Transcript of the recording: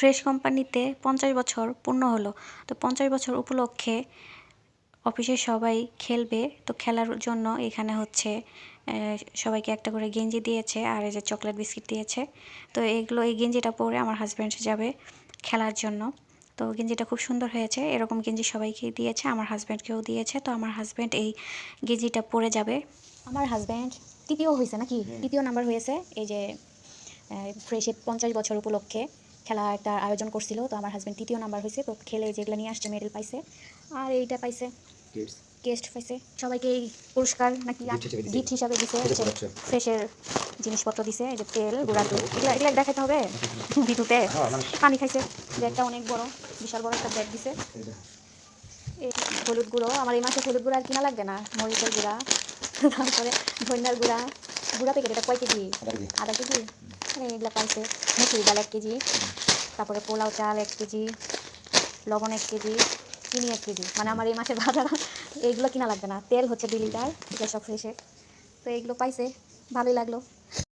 Fresh কোম্পানিতে 50 বছর পূর্ণ হলো। তো 50 বছর উপলক্ষে অফিসের সবাই খেলবে। তো খেলার জন্য এখানে হচ্ছে সবাইকে একটা করে গেঞ্জি দিয়েছে আর এই যে চকলেট বিস্কিট দিয়েছে। তো এগুলো এই গেঞ্জিটা পরে আমার হাজব্যান্ড যাবে খেলার জন্য। তো গেঞ্জিটা খুব সুন্দর হয়েছে, এরকম গেঞ্জি সবাইকে দিয়েছে, আমার হাজব্যান্ডকেও দিয়েছে। তো আমার হাজব্যান্ড এই গেঞ্জিটা পরে যাবে। আমার হাজব্যান্ড তৃতীয় হয়েছে নাকি, তৃতীয় নাম্বার হয়েছে। এই যে ফ্রেশের 50 বছর উপলক্ষে খেলা একটা আয়োজন করছিল, তো আমার হাজব্যান্ড তৃতীয় নাম্বার হয়েছে। তো খেলে যেগুলো নিয়ে আসছে মেডেল পাইছে, আর এইটা পাইছে গেস্ট পাইছে। সবাইকে এই পুরস্কার নাকি গিফট হিসাবে দিছে, ফ্রেশের জিনিসপত্র দিছে। এই যে তেল, গুঁড়া দুধ, এগুলা দেখাতে হবে ভিডিওতে। পানি খাইছে, ব্যাগটা অনেক বড়, বিশাল বড় একটা ব্যাগ দিছে। এই হলুদ গুঁড়ো, আমার এই মাসে হলুদ গুঁড়ো আর কিনা লাগবে না, মরিচের গুঁড়া, তারপরে ধনিয়ার গুঁড়া, গুঁড়া প্যাকেট, এটা কয় কেজি? আধা কেজি। এগুলো পাইছে। মুসুরি ডাল 1 কেজি, তারপরে পোলাও চাল 1 কেজি, লবণ 1 কেজি, চিনি 1 কেজি। মানে আমার এই মাসের বাজার এইগুলো কিনা লাগবে না। তেল হচ্ছে 2 লিটার, এটা সব ফ্রেশের। তো এইগুলো পাইছে, ভালোই লাগলো।